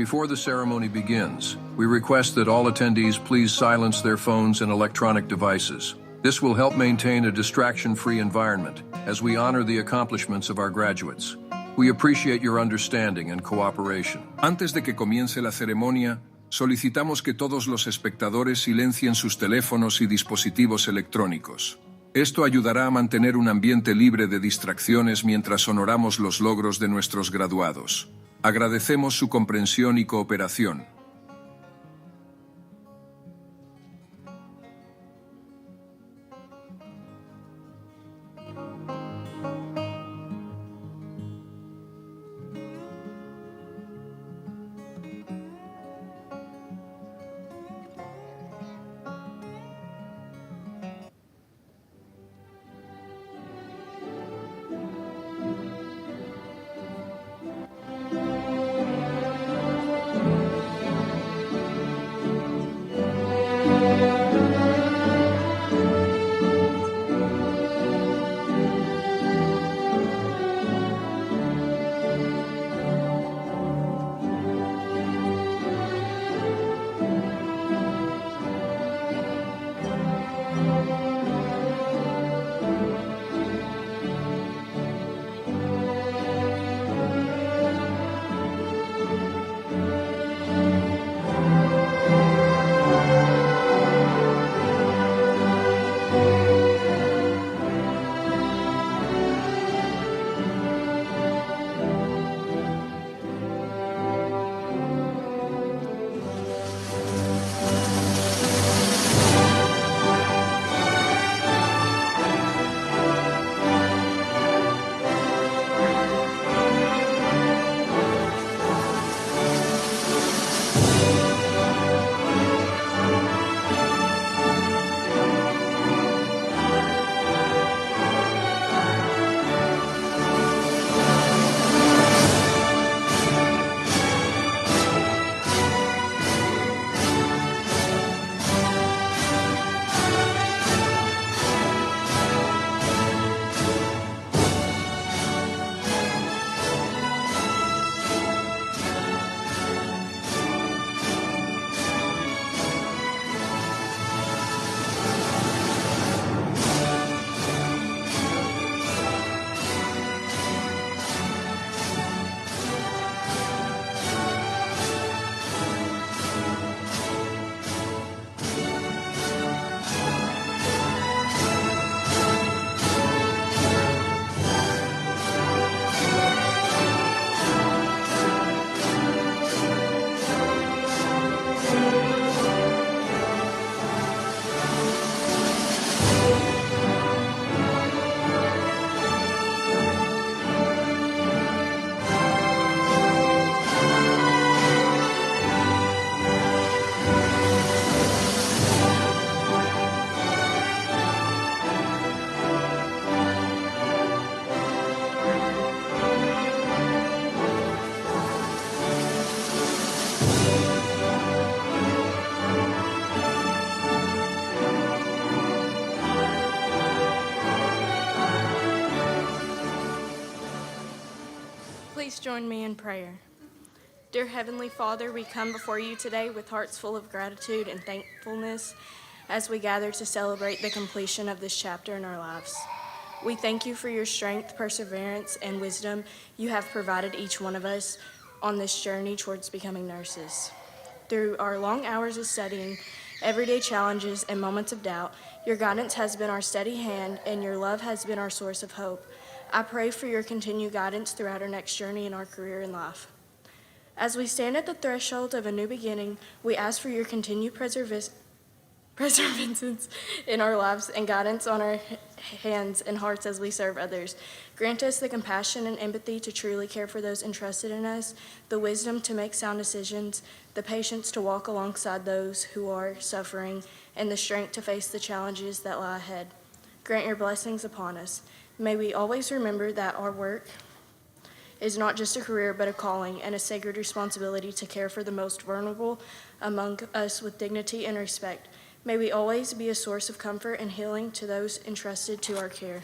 Before the ceremony begins, we request that all attendees please silence their phones and electronic devices. This will help maintain a distraction-free environment as we honor the accomplishments of our graduates. We appreciate your understanding and cooperation. Antes de que comience la ceremonia, solicitamos que todos los espectadores silencien sus teléfonos y dispositivos electrónicos. Esto ayudará a mantener un ambiente libre de distracciones mientras honoramos los logros de nuestros graduados. Agradecemos su comprensión y cooperación. Please join me in prayer. Dear Heavenly Father, we come before you today with hearts full of gratitude and thankfulness as we gather to celebrate the completion of this chapter in our lives. We thank you for your strength, perseverance, and wisdom you have provided each one of us on this journey towards becoming nurses. Through our long hours of studying, everyday challenges, and moments of doubt, your guidance has been our steady hand, and your love has been our source of hope. I pray for your continued guidance throughout our next journey in our career and life. As we stand at the threshold of a new beginning, we ask for your continued preservance in our lives and guidance on our hands and hearts as we serve others. Grant us the compassion and empathy to truly care for those entrusted in us, the wisdom to make sound decisions, the patience to walk alongside those who are suffering, and the strength to face the challenges that lie ahead. Grant your blessings upon us. May we always remember that our work is not just a career, but a calling and a sacred responsibility to care for the most vulnerable among us with dignity and respect. May we always be a source of comfort and healing to those entrusted to our care.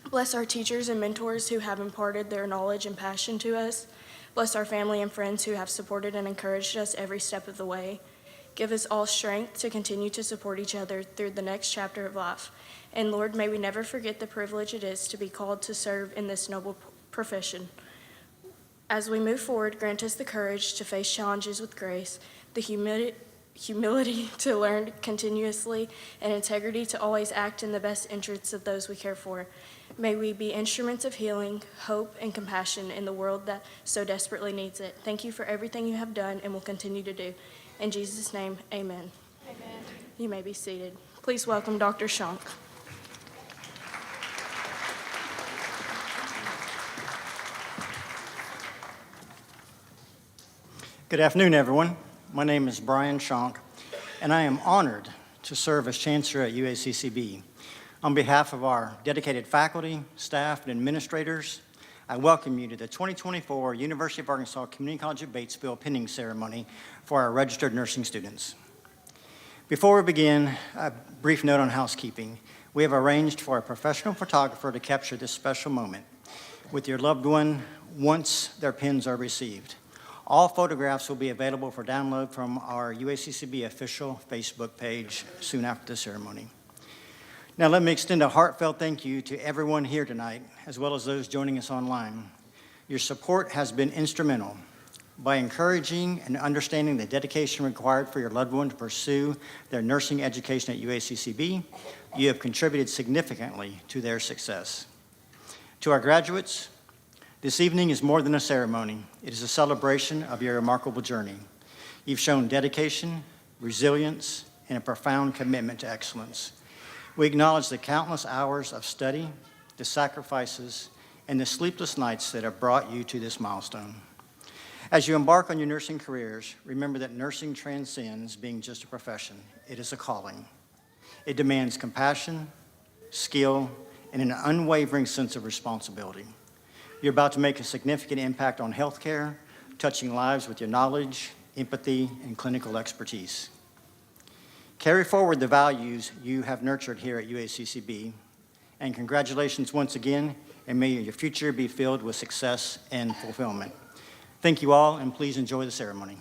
Bless our teachers and mentors who have imparted their knowledge and passion to us. Bless our family and friends who have supported and encouraged us every step of the way. Give us all strength to continue to support each other through the next chapter of life. And Lord, may we never forget the privilege it is to be called to serve in this noble profession. As we move forward, grant us the courage to face challenges with grace, the humility to learn continuously, and integrity to always act in the best interests of those we care for. May we be instruments of healing, hope, and compassion in the world that so desperately needs it. Thank you for everything you have done and will continue to do. In Jesus' name, amen. Amen. You may be seated. Please welcome Dr. Shonk. Good afternoon, everyone. My name is Brian Shonk, and I am honored to serve as Chancellor at UACCB. On behalf of our dedicated faculty, staff, and administrators, I welcome you to the 2024 University of Arkansas Community College at Batesville pinning ceremony for our registered nursing students. Before we begin, a brief note on housekeeping. We have arranged for a professional photographer to capture this special moment with your loved one once their pins are received. All photographs will be available for download from our UACCB official Facebook page soon after the ceremony. Now let me extend a heartfelt thank you to everyone here tonight, as well as those joining us online. Your support has been instrumental. By encouraging and understanding the dedication required for your loved one to pursue their nursing education at UACCB, you have contributed significantly to their success. To our graduates, this evening is more than a ceremony. It is a celebration of your remarkable journey. You've shown dedication, resilience, and a profound commitment to excellence. We acknowledge the countless hours of study, the sacrifices, and the sleepless nights that have brought you to this milestone. As you embark on your nursing careers, remember that nursing transcends being just a profession. It is a calling. It demands compassion, skill, and an unwavering sense of responsibility. You're about to make a significant impact on healthcare, touching lives with your knowledge, empathy, and clinical expertise. Carry forward the values you have nurtured here at UACCB, and congratulations once again, and may your future be filled with success and fulfillment. Thank you all, and please enjoy the ceremony.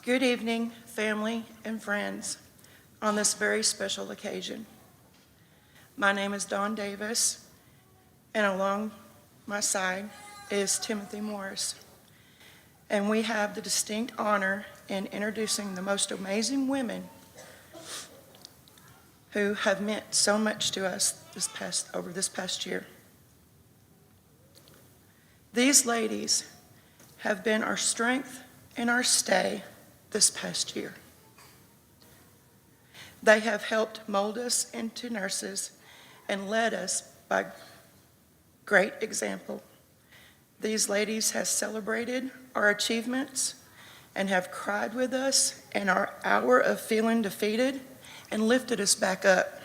Good evening, family and friends, on this very special occasion. My name is Dawn Davis, and along my side is Timothy Morris. And we have the distinct honor in introducing the most amazing women who have meant so much to us over this past year. These ladies have been our strength and our stay this past year. They have helped mold us into nurses and led us by great example. These ladies have celebrated our achievements and have cried with us in our hour of feeling defeated and lifted us back up.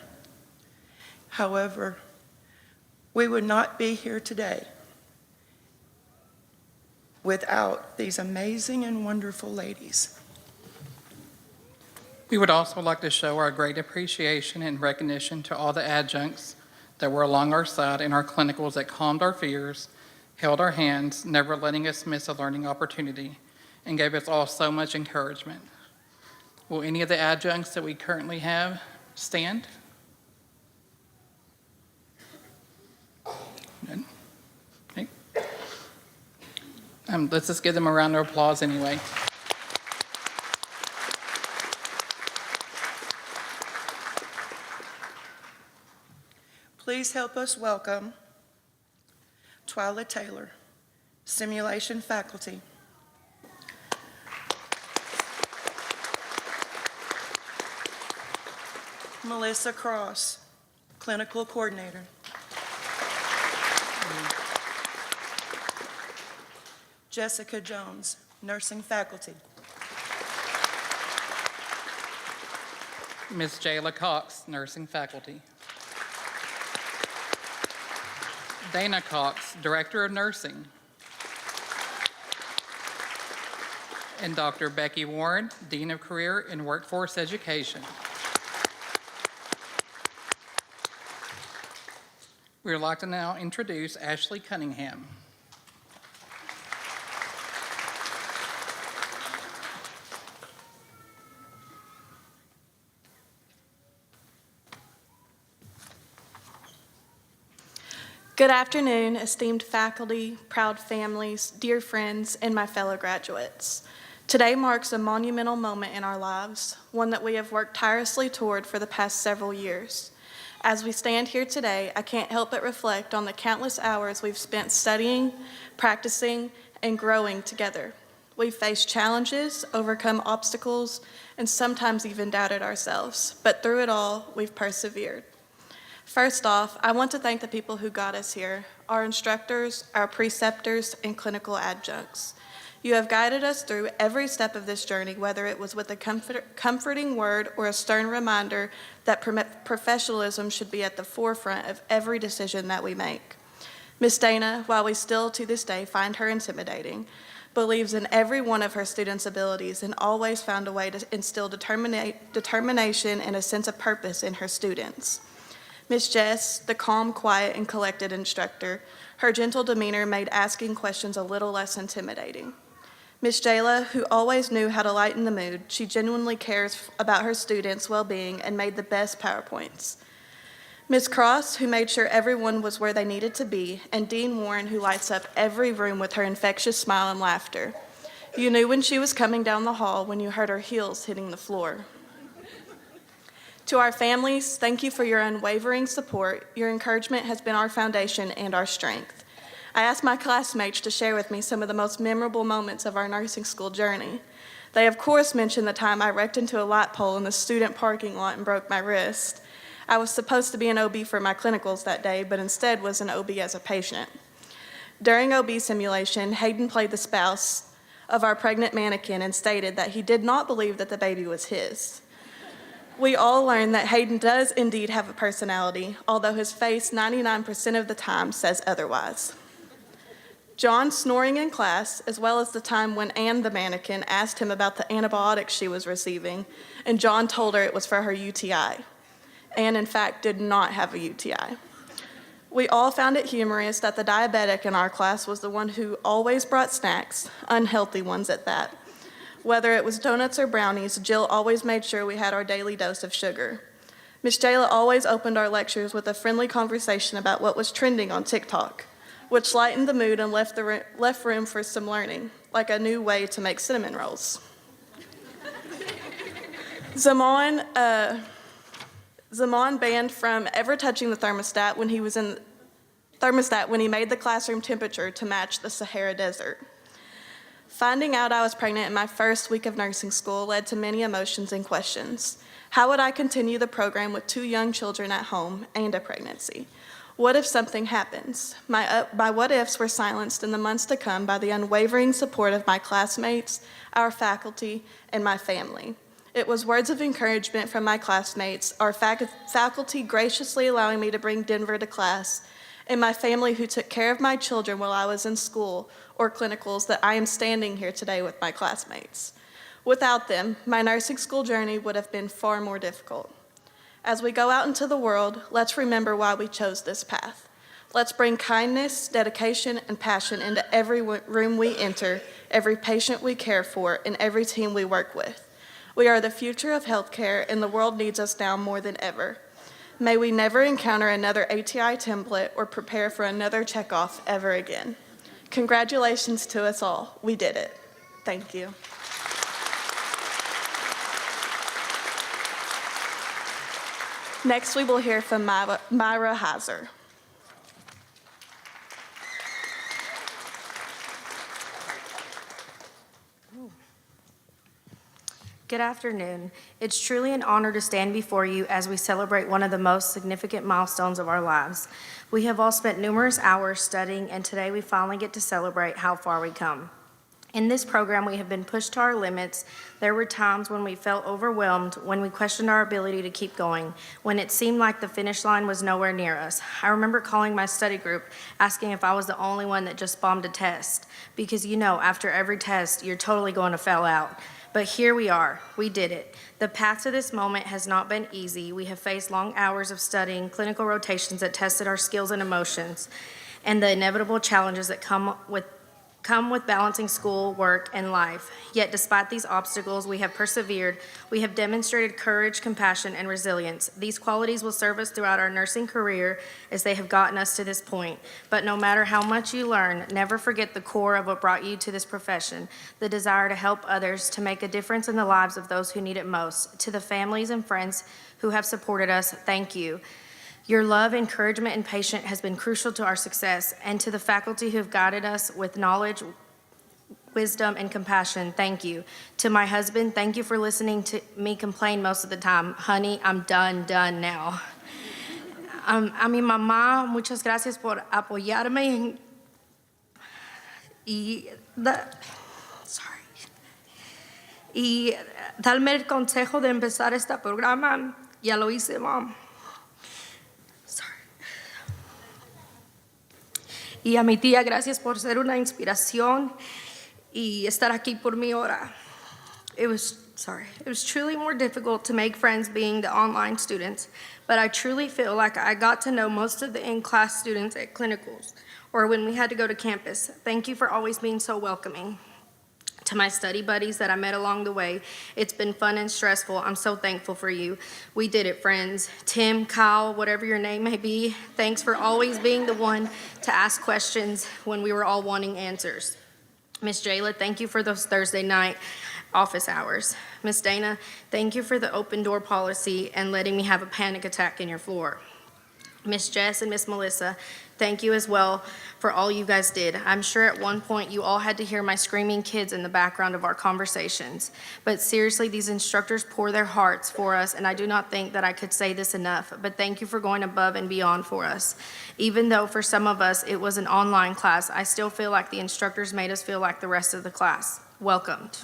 However, we would not be here today without these amazing and wonderful ladies. We would also like to show our great appreciation and recognition to all the adjuncts that were along our side in our clinicals that calmed our fears, held our hands, never letting us miss a learning opportunity, and gave us all so much encouragement. Will any of the adjuncts that we currently have stand? Good. Okay. Let's just give them a round of applause anyway. Please help us welcome Twyla Taylor, Simulation Faculty. Melissa Cross, Clinical Coordinator. Jessica Jones, Nursing faculty. Ms. Jayla Cox, nursing faculty. Dana Cox, Director of Nursing. And Dr. Becky Warren, Dean of Career and Workforce Education. We would like to now introduce Ashley Cunningham. Good afternoon, esteemed faculty, proud families, dear friends, and my fellow graduates. Today marks a monumental moment in our lives, one that we have worked tirelessly toward for the past several years. As we stand here today, I can't help but reflect on the countless hours we've spent studying, practicing, and growing together. We've faced challenges, overcome obstacles, and sometimes even doubted ourselves, but through it all, we've persevered. First off, I want to thank the people who got us here, our instructors, our preceptors, and clinical adjuncts. You have guided us through every step of this journey, whether it was with a comforting word or a stern reminder that professionalism should be at the forefront of every decision that we make. Ms. Dana, while we still to this day find her intimidating, believes in every one of her students' abilities and always found a way to instill determination and a sense of purpose in her students. Ms. Jess, the calm, quiet, and collected instructor, her gentle demeanor made asking questions a little less intimidating. Ms. Jayla, who always knew how to lighten the mood, she genuinely cares about her students' well-being and made the best PowerPoints. Ms. Cross, who made sure everyone was where they needed to be, and Dean Warren, who lights up every room with her infectious smile and laughter. You knew when she was coming down the hall when you heard her heels hitting the floor. To our families, thank you for your unwavering support. Your encouragement has been our foundation and our strength. I asked my classmates to share with me some of the most memorable moments of our nursing school journey. They, of course, mentioned the time I wrecked into a light pole in the student parking lot and broke my wrist. I was supposed to be an OB for my clinicals that day, but instead was an OB as a patient. During OB simulation, Hayden played the spouse of our pregnant mannequin and stated that he did not believe that the baby was his. We all learned that Hayden does indeed have a personality, although his face 99% of the time says otherwise. John snoring in class, as well as the time when Anne the mannequin asked him about the antibiotics she was receiving, and John told her it was for her UTI. Anne, in fact, did not have a UTI. We all found it humorous that the diabetic in our class was the one who always brought snacks, unhealthy ones at that. Whether it was donuts or brownies, Jill always made sure we had our daily dose of sugar. Ms. Jayla always opened our lectures with a friendly conversation about what was trending on TikTok, which lightened the mood and left room for some learning, like a new way to make cinnamon rolls. Zaman banned from ever touching the thermostat when he made the classroom temperature to match the Sahara Desert. Finding out I was pregnant in my first week of nursing school led to many emotions and questions. How would I continue the program with 2 young children at home and a pregnancy? What if something happens? My what ifs were silenced in the months to come by the unwavering support of my classmates, our faculty, and my family. It was words of encouragement from my classmates, our faculty graciously allowing me to bring Denver to class, and my family who took care of my children while I was in school or clinicals that I am standing here today with my classmates. Without them, my nursing school journey would have been far more difficult. As we go out into the world, let's remember why we chose this path. Let's bring kindness, dedication, and passion into every room we enter, every patient we care for, and every team we work with. We are the future of healthcare, and the world needs us now more than ever. May we never encounter another ATI template or prepare for another checkoff ever again. Congratulations to us all. We did it. Thank you. Next, we will hear from Myra Heiser. Good afternoon. It's truly an honor to stand before you as we celebrate one of the most significant milestones of our lives. We have all spent numerous hours studying, and today we finally get to celebrate how far we come. In this program, we have been pushed to our limits. There were times when we felt overwhelmed, when we questioned our ability to keep going, when it seemed like the finish line was nowhere near us. I remember calling my study group, asking if I was the only one that just bombed a test, because after every test, you're totally going to fail out. But here we are. We did it. The path to this moment has not been easy. We have faced long hours of studying, clinical rotations that tested our skills and emotions, and the inevitable challenges that come with balancing school, work, and life. Yet despite these obstacles, we have persevered. We have demonstrated courage, compassion, and resilience. These qualities will serve us throughout our nursing career as they have gotten us to this point. But no matter how much you learn, never forget the core of what brought you to this profession, the desire to help others, to make a difference in the lives of those who need it most. To the families and friends who have supported us, thank you. Your love, encouragement, and patience has been crucial to our success, and to the faculty who have guided us with knowledge, wisdom, and compassion, thank you. To my husband, thank you for listening to me complain most of the time. Honey, I'm done now. A mi mamá, muchas gracias por apoyarme y darme el consejo de empezar este programa. Ya lo hice, Mom. Y a mi tía, gracias por ser una inspiración y estar aquí por mi hora. It was truly more difficult to make friends being the online students, but I truly feel like I got to know most of the in-class students at clinicals or when we had to go to campus. Thank you for always being so welcoming. To my study buddies that I met along the way, it's been fun and stressful. I'm so thankful for you. We did it, friends. Tim, Kyle, whatever your name may be, thanks for always being the one to ask questions when we were all wanting answers. Miss Jayla, thank you for those Thursday night office hours. Miss Dana, thank you for the open door policy and letting me have a panic attack in your floor. Miss Jess and Miss Melissa, thank you as well for all you guys did. I'm sure at one point you all had to hear my screaming kids in the background of our conversations. But seriously, these instructors pour their hearts for us, and I do not think that I could say this enough, but thank you for going above and beyond for us. Even though for some of us it was an online class, I still feel like the instructors made us feel like the rest of the class. Welcomed.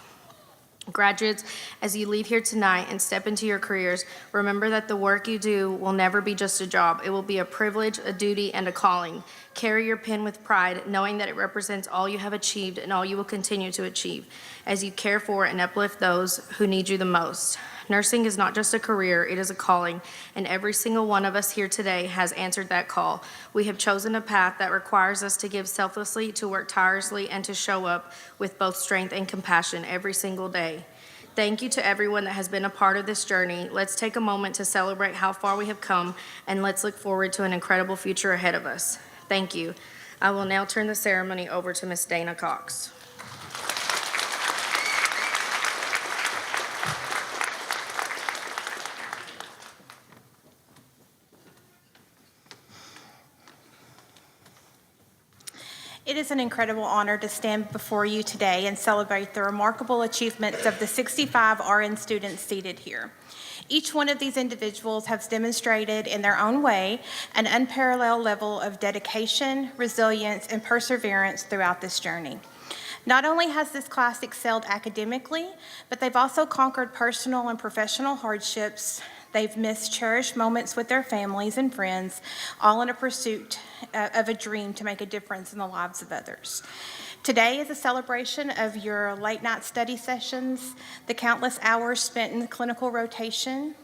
Graduates, as you leave here tonight and step into your careers, remember that the work you do will never be just a job. It will be a privilege, a duty, and a calling. Carry your pen with pride, knowing that it represents all you have achieved and all you will continue to achieve as you care for and uplift those who need you the most. Nursing is not just a career, it is a calling, and every single one of us here today has answered that call. We have chosen a path that requires us to give selflessly, to work tirelessly, and to show up with both strength and compassion every single day. Thank you to everyone that has been a part of this journey. Let's take a moment to celebrate how far we have come, and let's look forward to an incredible future ahead of us. Thank you. I will now turn the ceremony over to Ms. Dana Cox. It is an incredible honor to stand before you today and celebrate the remarkable achievements of the 65 RN students seated here. Each one of these individuals has demonstrated in their own way an unparalleled level of dedication, resilience, and perseverance throughout this journey. Not only has this class excelled academically, but they've also conquered personal and professional hardships. They've missed cherished moments with their families and friends, all in a pursuit of a dream to make a difference in the lives of others. Today is a celebration of your late night study sessions, the countless hours spent in clinical rotation,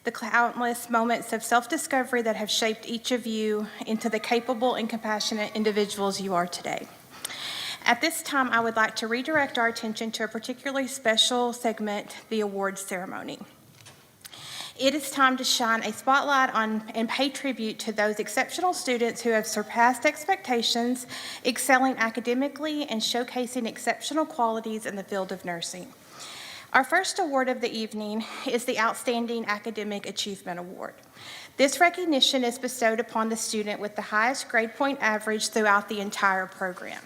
the countless moments of self-discovery that have shaped each of you into the capable and compassionate individuals you are today. At this time, I would like to redirect our attention to a particularly special segment, the awards ceremony. It is time to shine a spotlight on and pay tribute to those exceptional students who have surpassed expectations, excelling academically and showcasing exceptional qualities in the field of nursing. Our first award of the evening is the Outstanding Academic Achievement Award. This recognition is bestowed upon the student with the highest grade point average throughout the entire program.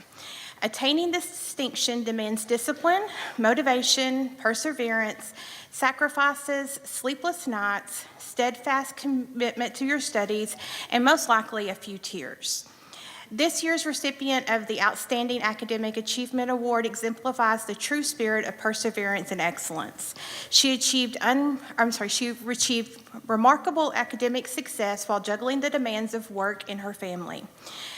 Attaining this distinction demands discipline, motivation, perseverance, sacrifices, sleepless nights, steadfast commitment to your studies, and most likely a few tears. This year's recipient of the Outstanding Academic Achievement Award exemplifies the true spirit of perseverance and excellence. She achieved remarkable academic success while juggling the demands of work and her family.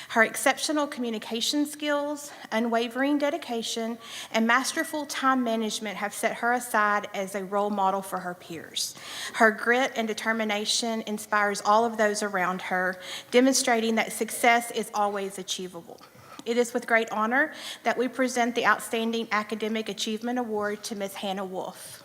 Her exceptional communication skills, unwavering dedication, and masterful time management have set her aside as a role model for her peers. Her grit and determination inspires all of those around her, demonstrating that success is always achievable. It is with great honor that we present the Outstanding Academic Achievement Award to Ms. Hannah Wolf.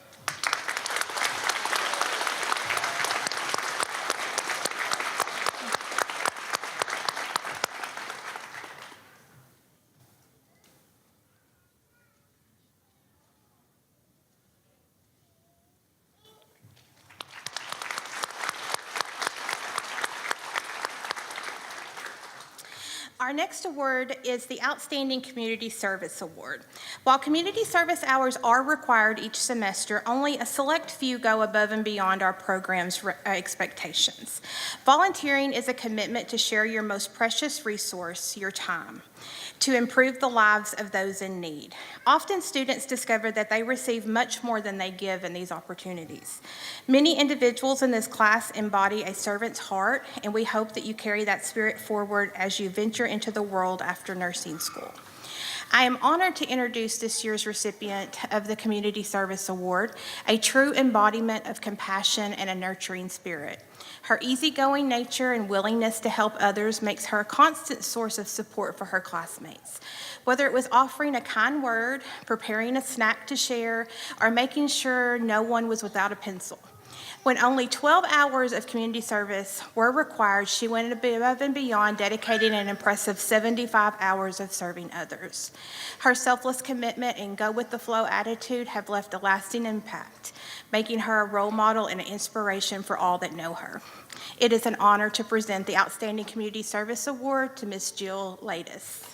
Our next award is the Outstanding Community Service Award. While community service hours are required each semester, only a select few go above and beyond our program's expectations. Volunteering is a commitment to share your most precious resource, your time, to improve the lives of those in need. Often students discover that they receive much more than they give in these opportunities. Many individuals in this class embody a servant's heart, and we hope that you carry that spirit forward as you venture into the world after nursing school. I am honored to introduce this year's recipient of the Community Service Award, a true embodiment of compassion and a nurturing spirit. Her easygoing nature and willingness to help others makes her a constant source of support for her classmates. Whether it was offering a kind word, preparing a snack to share, or making sure no one was without a pencil. When only 12 hours of community service were required, she went above and beyond, dedicating an impressive 75 hours of serving others. Her selfless commitment and go-with-the-flow attitude have left a lasting impact, making her a role model and an inspiration for all that know her. It is an honor to present the Outstanding Community Service Award to Ms. Jill Ladis.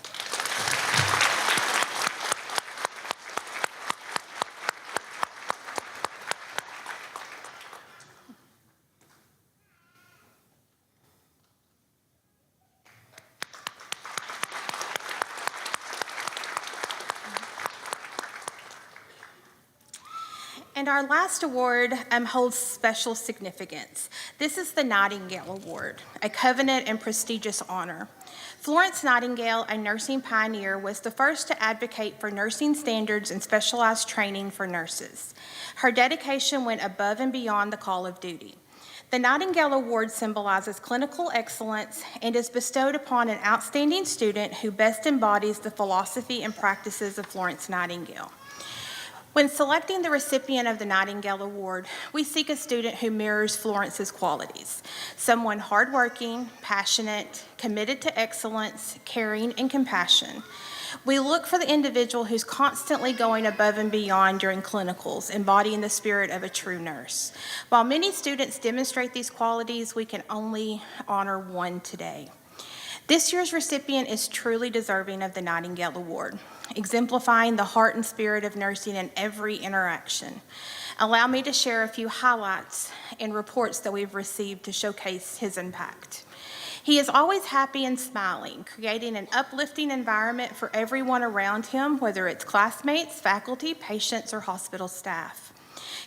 And our last award holds special significance. This is the Nightingale Award, a covenant and prestigious honor. Florence Nightingale, a nursing pioneer, was the first to advocate for nursing standards and specialized training for nurses. Her dedication went above and beyond the call of duty. The Nightingale Award symbolizes clinical excellence and is bestowed upon an outstanding student who best embodies the philosophy and practices of Florence Nightingale. When selecting the recipient of the Nightingale Award, we seek a student who mirrors Florence's qualities, someone hardworking, passionate, committed to excellence, caring, and compassion. We look for the individual who's constantly going above and beyond during clinicals, embodying the spirit of a true nurse. While many students demonstrate these qualities, we can only honor one today. This year's recipient is truly deserving of the Nightingale Award, exemplifying the heart and spirit of nursing in every interaction. Allow me to share a few highlights and reports that we've received to showcase his impact. He is always happy and smiling, creating an uplifting environment for everyone around him, whether it's classmates, faculty, patients, or hospital staff.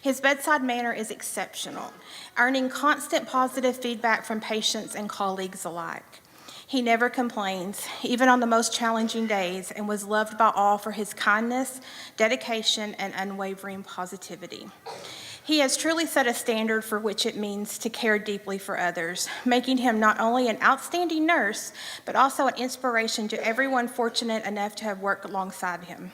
His bedside manner is exceptional, earning constant positive feedback from patients and colleagues alike. He never complains, even on the most challenging days, and was loved by all for his kindness, dedication, and unwavering positivity. He has truly set a standard for which it means to care deeply for others, making him not only an outstanding nurse, but also an inspiration to everyone fortunate enough to have worked alongside him.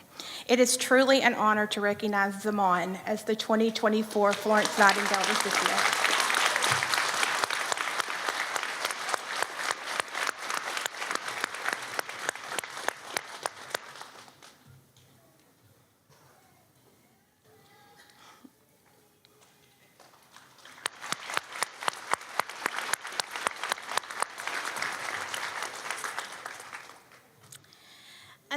It is truly an honor to recognize Zaman as the 2024 Florence Nightingale recipient.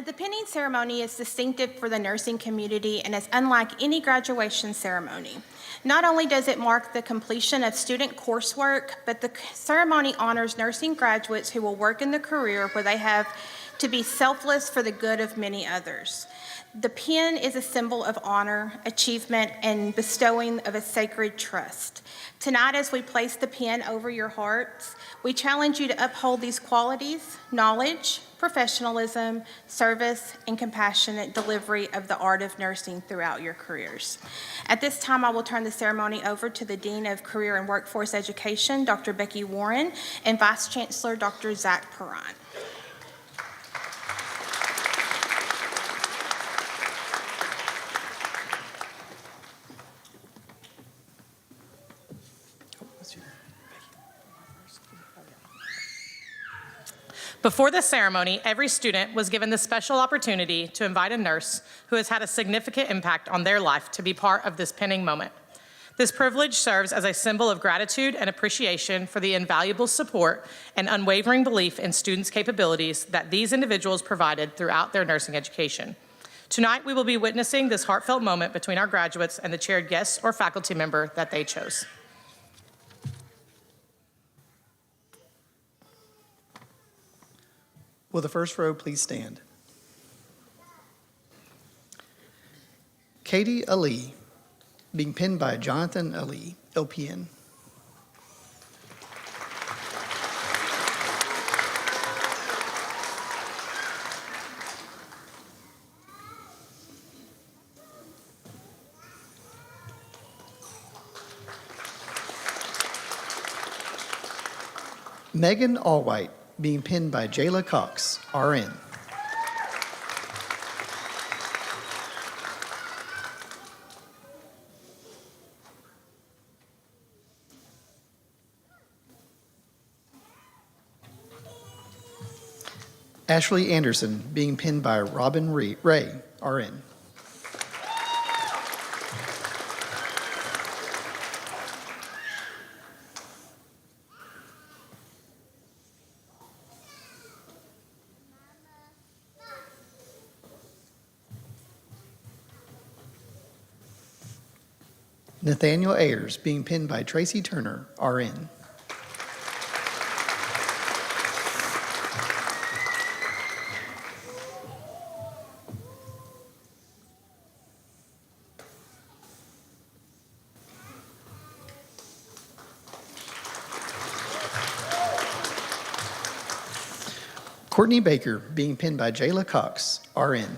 The pinning ceremony is distinctive for the nursing community and is unlike any graduation ceremony. Not only does it mark the completion of student coursework, but the ceremony honors nursing graduates who will work in the career where they have to be selfless for the good of many others. The pin is a symbol of honor, achievement, and bestowing of a sacred trust. Tonight, as we place the pin over your hearts, we challenge you to uphold these qualities: knowledge, professionalism, service, and compassionate delivery of the art of nursing throughout your careers. At this time, I will turn the ceremony over to the Dean of Career and Workforce Education, Dr. Becky Warren, and Vice Chancellor, Dr. Zach Perrine. Before the ceremony, every student was given the special opportunity to invite a nurse who has had a significant impact on their life to be part of this pinning moment. This privilege serves as a symbol of gratitude and appreciation for the invaluable support and unwavering belief in students' capabilities that these individuals provided throughout their nursing education. Tonight, we will be witnessing this heartfelt moment between our graduates and the chaired guest or faculty member that they chose. Will the first row please stand? Katie Ali, being pinned by Jonathan Ali, LPN. Megan Allwhite, being pinned by Jayla Cox, RN. Ashley Anderson, being pinned by Robin Ray, RN. Nathaniel Ayers, being pinned by Tracy Turner, RN. Courtney Baker, being pinned by Jayla Cox, RN.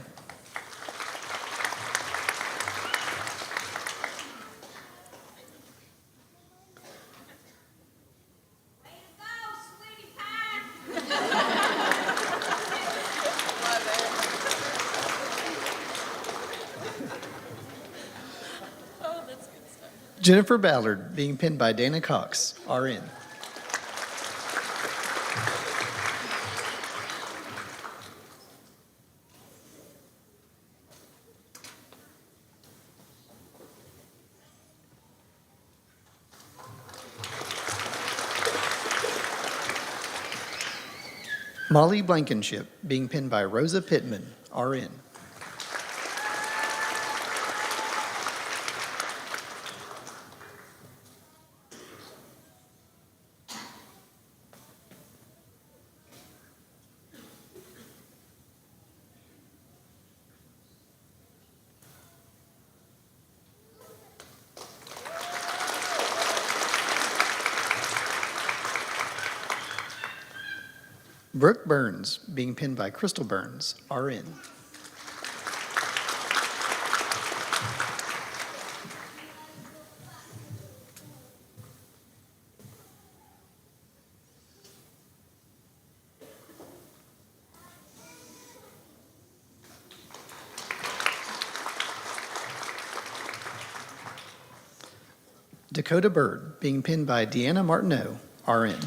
Jennifer Ballard, being pinned by Dana Cox, RN. Molly Blankenship, being pinned by Rosa Pittman, RN. Brooke Burns, being pinned by Crystal Burns, RN. Dakota Bird, being pinned by Deanna Martineau, RN.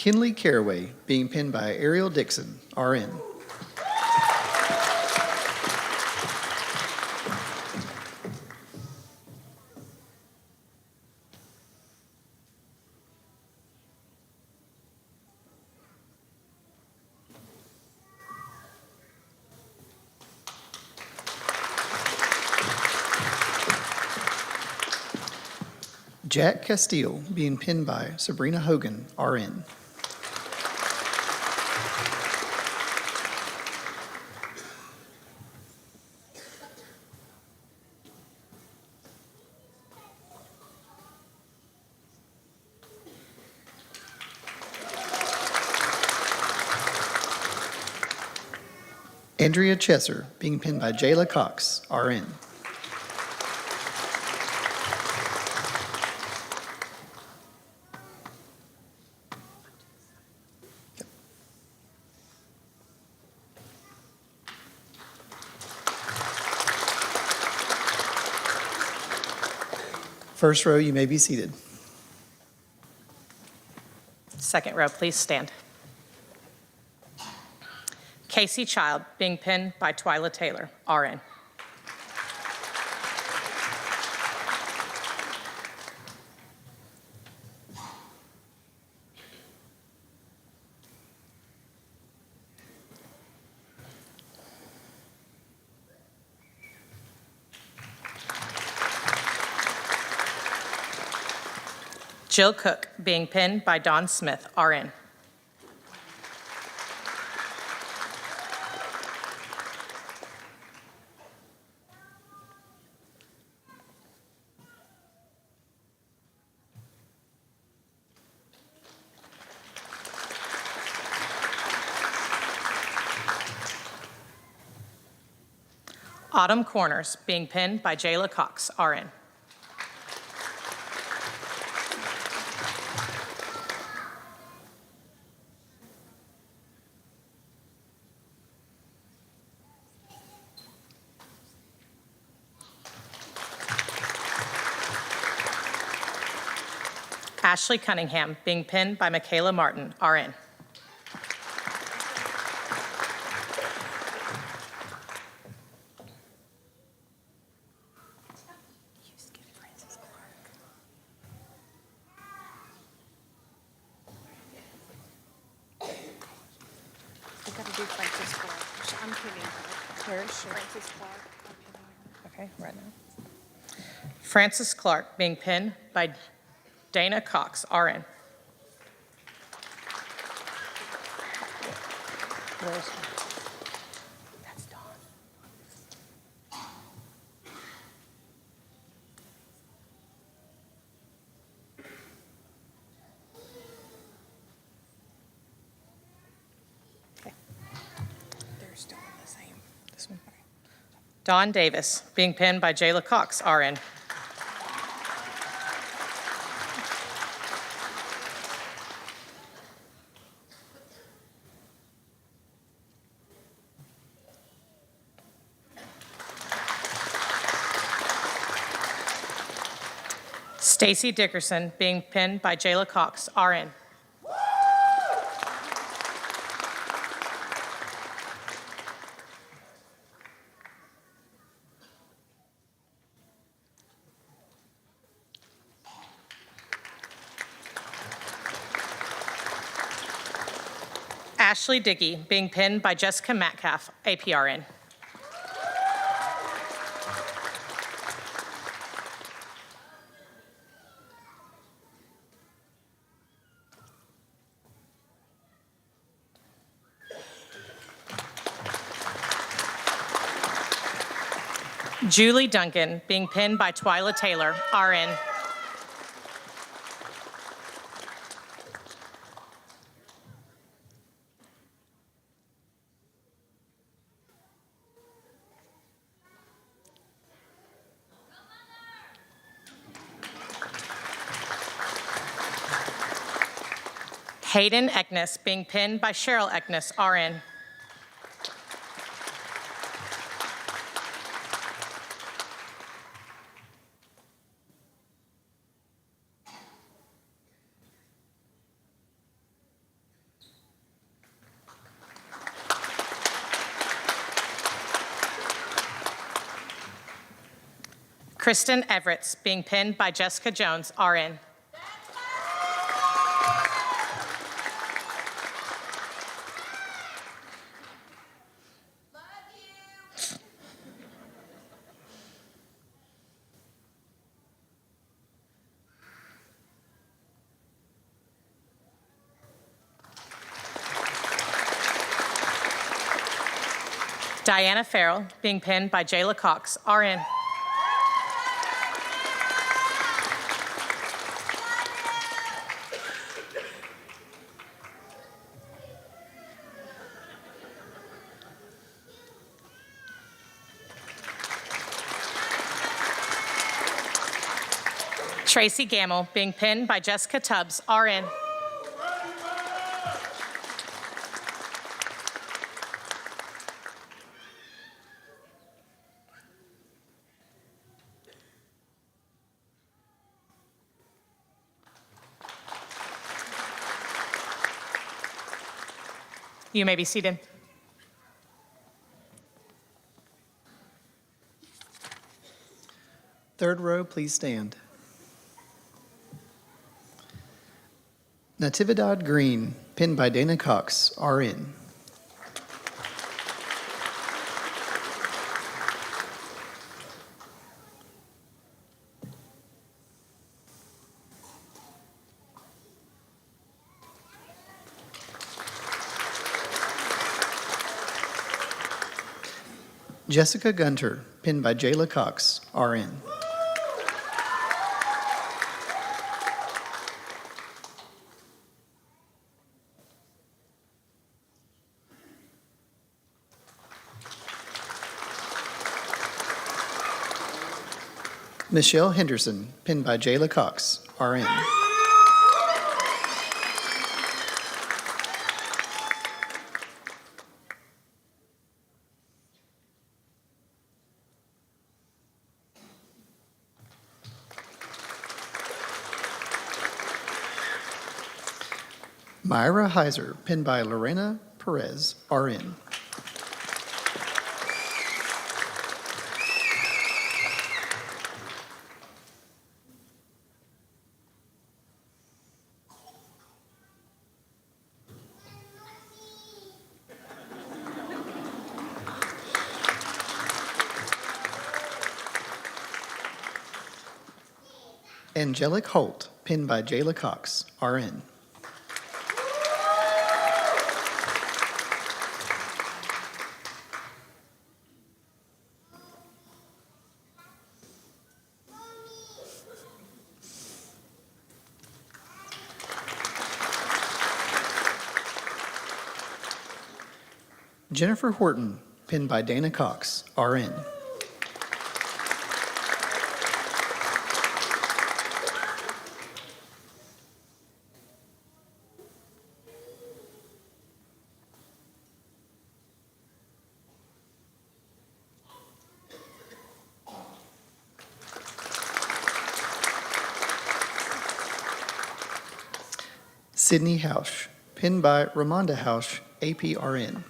Kinley Caraway, being pinned by Ariel Dixon, RN. Jack Castile, being pinned by Sabrina Hogan, RN. Andrea Chesser, being pinned by Jayla Cox, RN. First row, you may be seated. Second row, please stand. Casey Child, being pinned by Twyla Taylor, RN. Jill Cook, being pinned by Dawn Smith, RN. Autumn Corners, being pinned by Jayla Cox, RN. Ashley Cunningham, being pinned by Michaela Martin, RN. Okay, right now. Frances Clark, being pinned by Dana Cox, RN. That's Dawn. Okay. They're still in the same. This one. Okay. Dawn Davis, being pinned by Jayla Cox, RN. Stacy Dickerson, being pinned by Jayla Cox, RN. Ashley Dickey, being pinned by Jessica Metcalf, APRN. Julie Duncan, being pinned by Twyla Taylor, RN. Hayden Eknes, being pinned by Cheryl Eknes, RN. Kristen Everetts, being pinned by Jessica Jones, RN. Diana Farrell, being pinned by Jayla Cox, RN. Tracy Gamble, being pinned by Jessica Tubbs, RN. You may be seated. Third row, please stand. Natividad Green, pinned by Dana Cox, RN. Jessica Gunter, pinned by Jayla Cox, RN. Michelle Henderson, pinned by Jayla Cox, RN. Myra Heiser, pinned by Lorena Perez, RN. Angelic Holt, pinned by Jayla Cox, RN. Jennifer Horton, pinned by Dana Cox, RN. Sydney Hausch, pinned by Ramonda Hausch, APRN.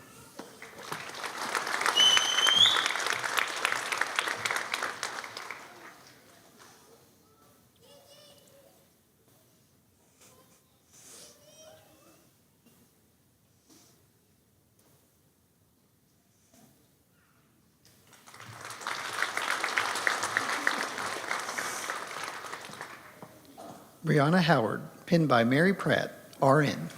Brianna Howard, pinned by Mary Pratt, RN.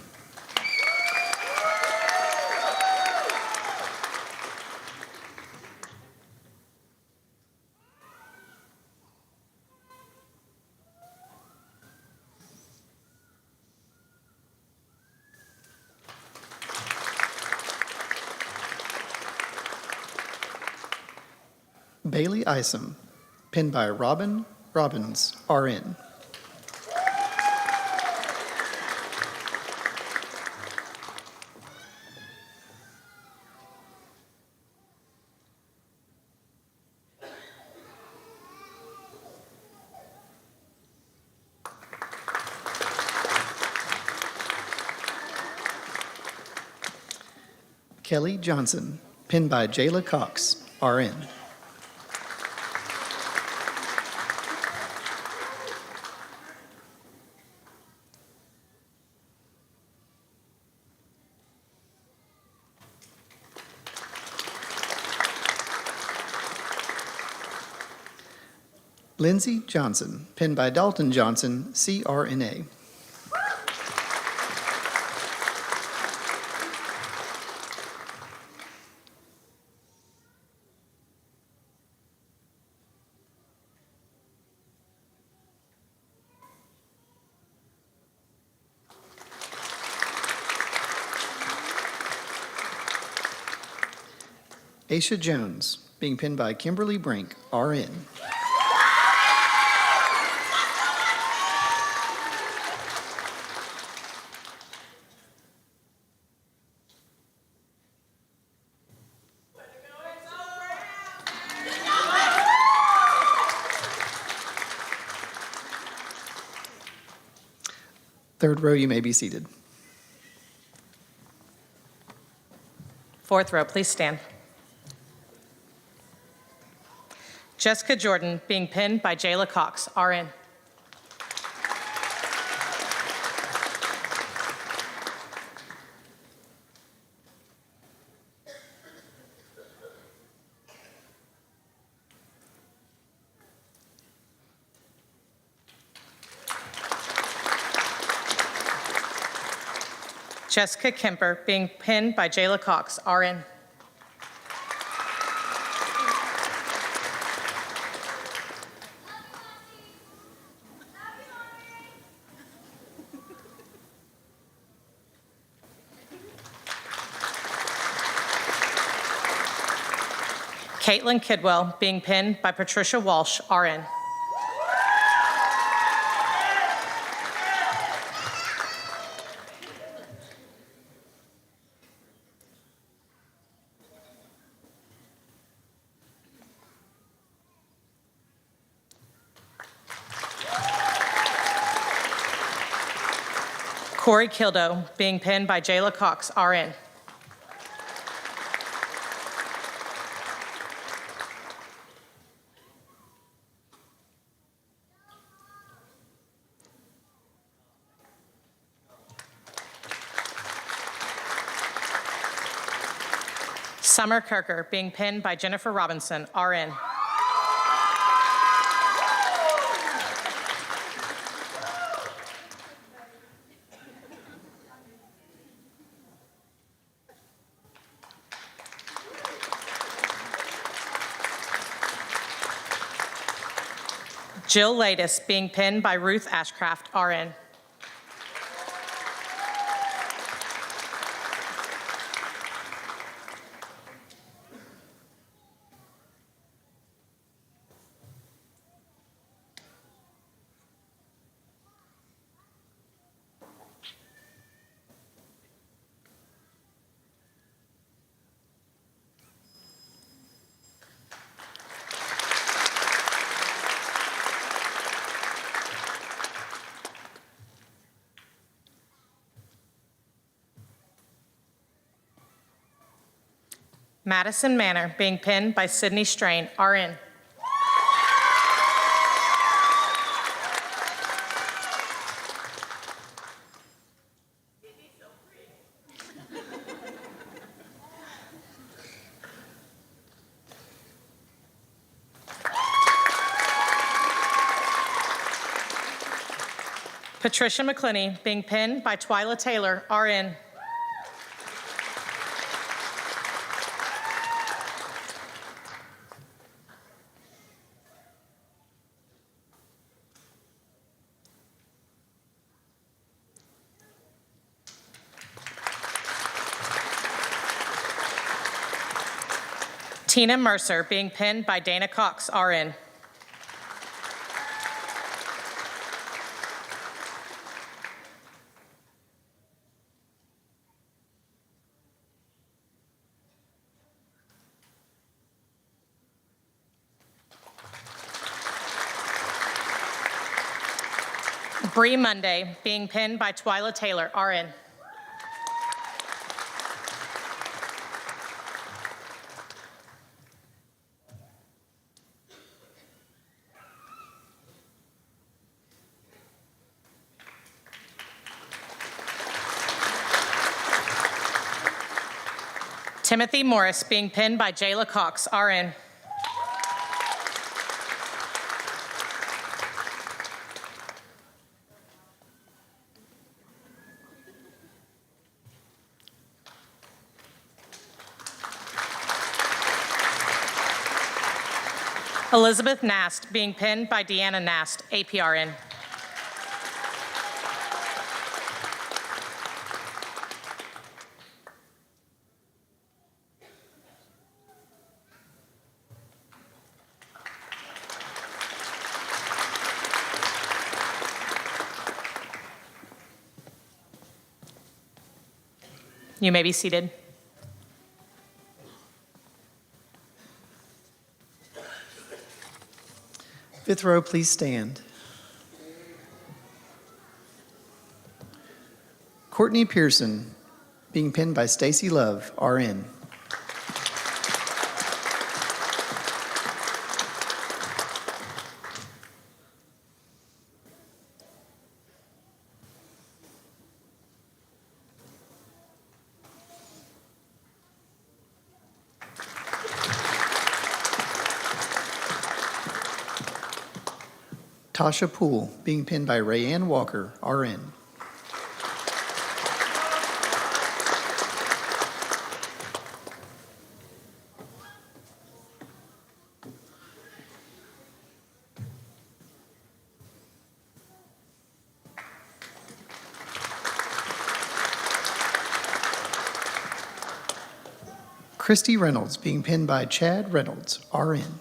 Bailey Isom, pinned by Robin Robbins, RN. Kelly Johnson, pinned by Jayla Cox, RN. Lindsey Johnson, pinned by Dalton Johnson, CRNA. Aisha Jones, being pinned by Kimberly Brink, RN. Third row, you may be seated. Fourth row, please stand. Jessica Jordan, being pinned by Jayla Cox, RN. Jessica Kemper, being pinned by Jayla Cox, RN. Caitlin Kidwell, being pinned by Patricia Walsh, RN. Corey Kildo, being pinned by Jayla Cox, RN. Summer Kirker, being pinned by Jennifer Robinson, RN. Jill Ladis, being pinned by Ruth Ashcraft, RN. Madison Manor, being pinned by Sydney Strain, RN. Patricia McClinney, being pinned by Twyla Taylor, RN. Tina Mercer, being pinned by Dana Cox, RN. Bree Monday, being pinned by Twyla Taylor, RN. Timothy Morris, being pinned by Jayla Cox, RN. Elizabeth Nast, being pinned by Deanna Nast, APRN. You may be seated. Fifth row, please stand. Courtney Pearson, being pinned by Stacy Love, RN. Tasha Poole, being pinned by Rayanne Walker, RN. Christy Reynolds, being pinned by Chad Reynolds, RN.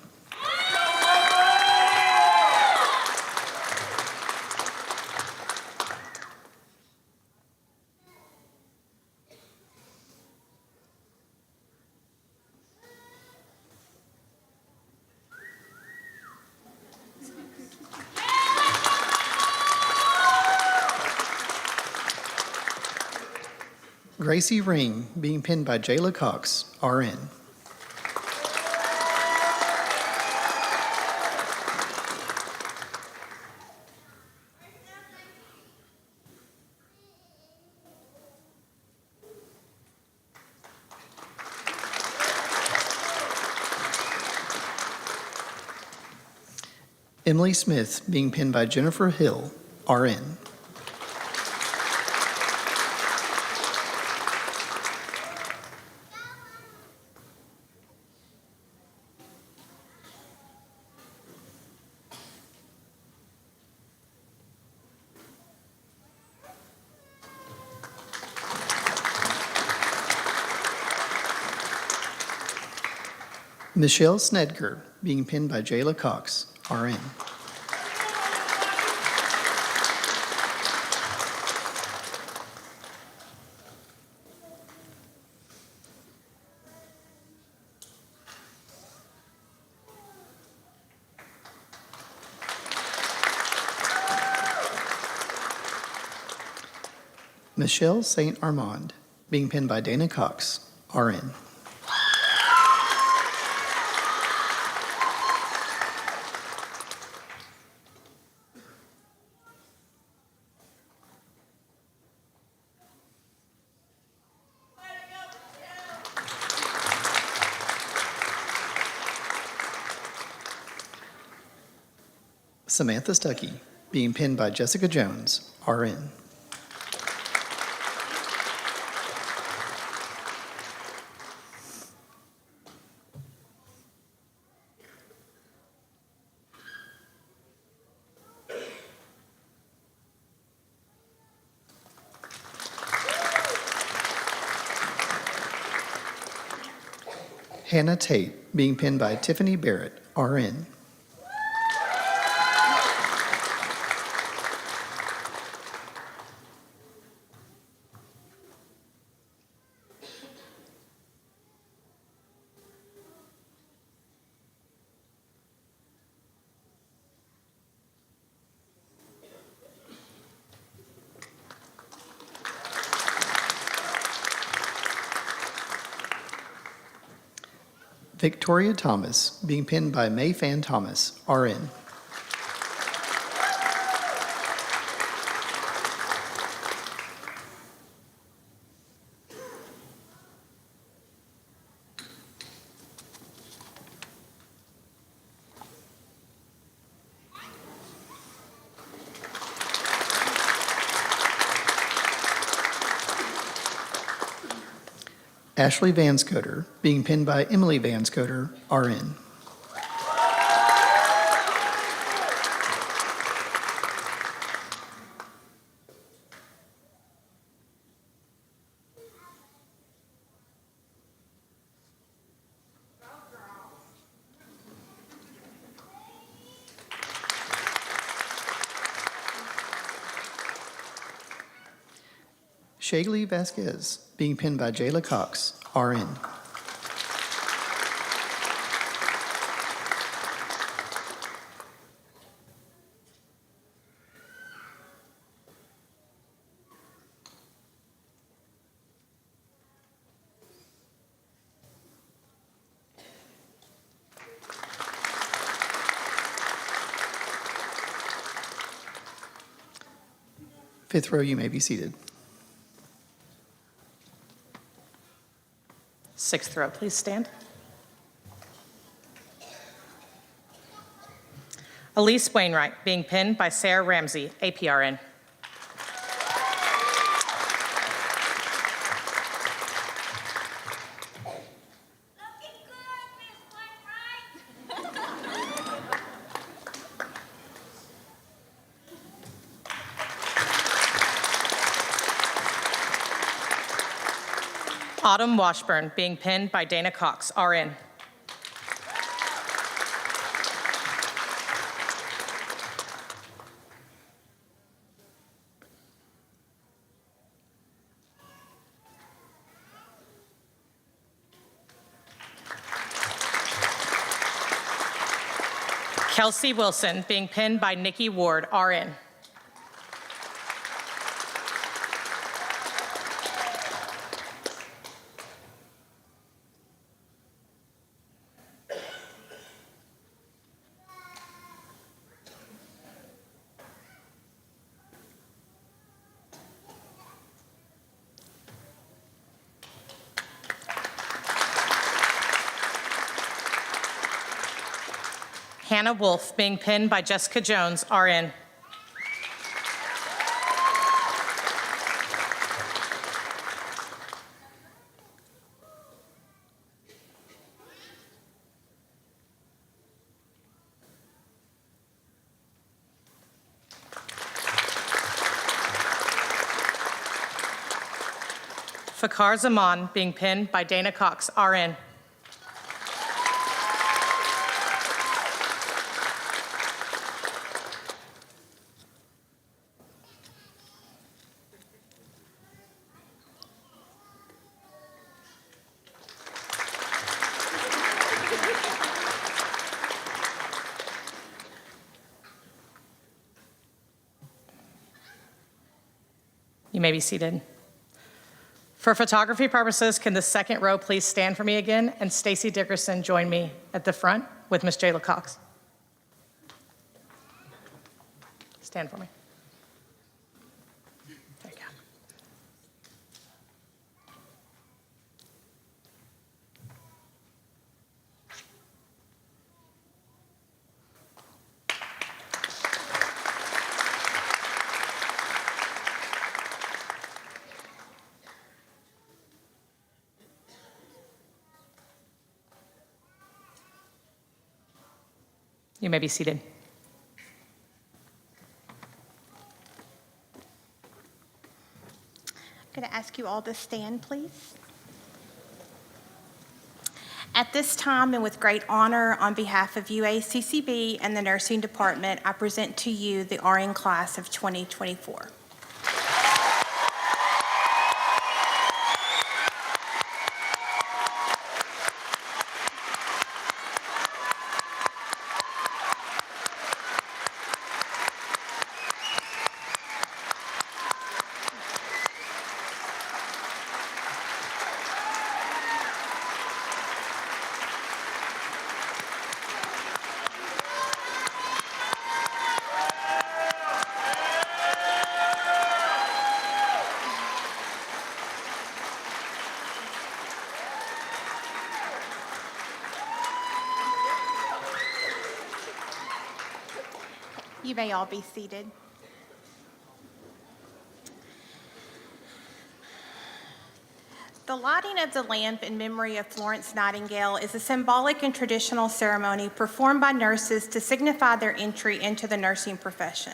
Gracie Ring, being pinned by Jayla Cox, RN. Emily Smith, being pinned by Jennifer Hill, RN. Michelle Snedker, being pinned by Jayla Cox, RN. Michelle St. Armand, being pinned by Dana Cox, RN. Samantha Stuckey, being pinned by Jessica Jones, RN. Hannah Tate, being pinned by Tiffany Barrett, RN. Victoria Thomas, being pinned by May Fan Thomas, RN. Ashley Vanscoter, being pinned by Emily Vanscoter, RN. Shagley Vasquez, being pinned by Jayla Cox, RN. Fifth row, you may be seated. Sixth row, please stand. Elise Wainwright, being pinned by Sarah Ramsey, APRN. Autumn Washburn, being pinned by Dana Cox, RN. Kelsey Wilson, being pinned by Nikki Ward, RN. Hannah Wolf, being pinned by Jessica Jones, RN. Fakar Zaman, being pinned by Dana Cox, RN. You may be seated. For photography purposes, can the second row please stand for me again, and Stacy Dickerson join me at the front with Miss Jayla Cox. Stand for me. There you go. You may be seated. I'm going to ask you all to stand, please. At this time, and with great honor, on behalf of UACCB and the nursing department, I present to you the RN class of 2024. You may all be seated. The lighting of the lamp in memory of Florence Nightingale is a symbolic and traditional ceremony performed by nurses to signify their entry into the nursing profession.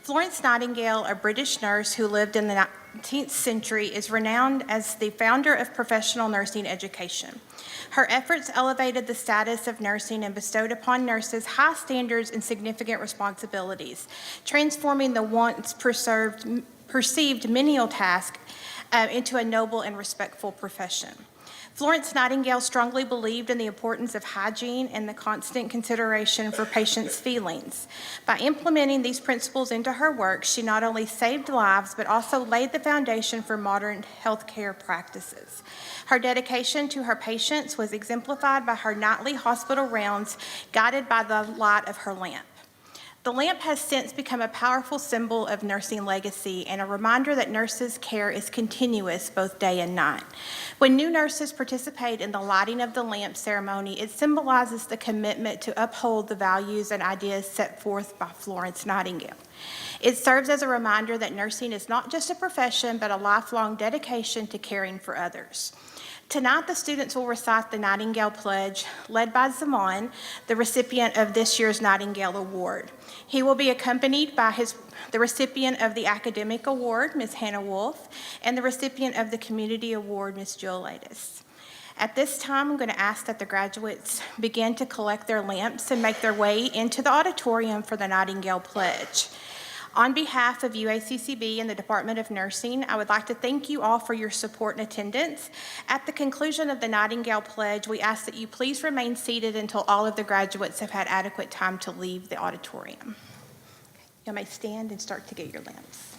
Florence Nightingale, a British nurse who lived in the 19th century, is renowned as the founder of professional nursing education. Her efforts elevated the status of nursing and bestowed upon nurses high standards and significant responsibilities, transforming the once perceived menial task into a noble and respectful profession. Florence Nightingale strongly believed in the importance of hygiene and the constant consideration for patients' feelings. By implementing these principles into her work, she not only saved lives, but also laid the foundation for modern healthcare practices. Her dedication to her patients was exemplified by her nightly hospital rounds, guided by the light of her lamp. The lamp has since become a powerful symbol of nursing legacy and a reminder that nurses' care is continuous both day and night. When new nurses participate in the lighting of the lamp ceremony, it symbolizes the commitment to uphold the values and ideas set forth by Florence Nightingale. It serves as a reminder that nursing is not just a profession, but a lifelong dedication to caring for others. Tonight, the students will recite the Nightingale Pledge, led by Zaman, the recipient of this year's Nightingale Award. He will be accompanied by the recipient of the Academic Award, Ms. Hannah Wolf, and the recipient of the Community Award, Ms. Jill Latis. At this time, I'm going to ask that the graduates begin to collect their lamps and make their way into the auditorium for the Nightingale Pledge. On behalf of UACCB and the Department of Nursing, I would like to thank you all for your support and attendance. At the conclusion of the Nightingale Pledge, we ask that you please remain seated until all of the graduates have had adequate time to leave the auditorium. You may stand and start to get your lamps.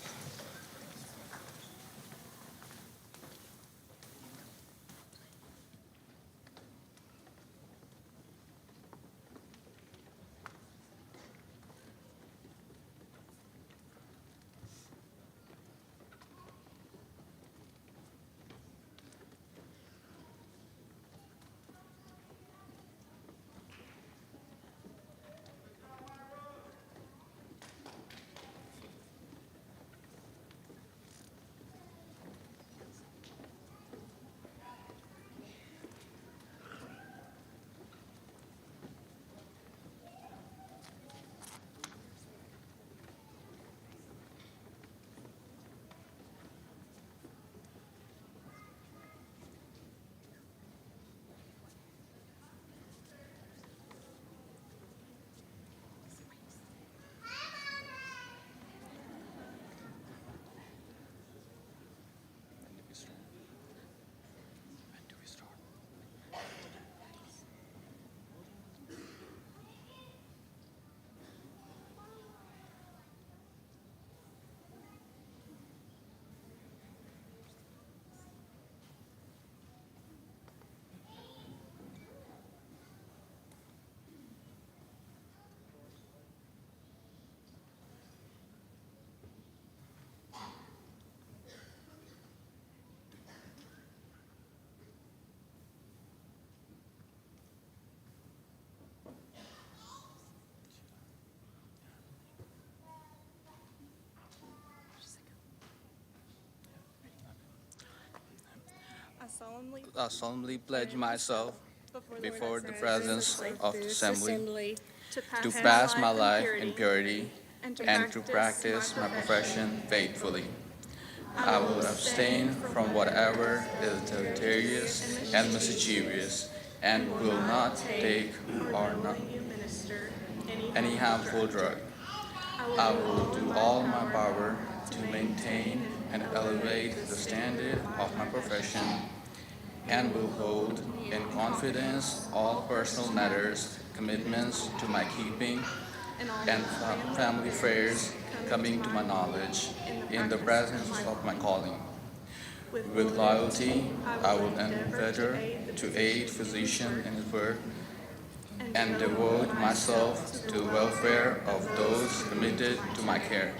I solemnly pledge myself before the presence of the Assembly to pass my life in purity and to practice my profession faithfully. I will abstain from whatever is deleterious and mischievous, and will not take or not any harmful drug. I will do all my power to maintain and elevate the standard of my profession, and will hold in confidence all personal matters, commitments to my keeping, and family affairs coming to my knowledge in the presence of my calling. With loyalty, I will endeavor to aid physician in his work and devote myself to the welfare of those committed to my care.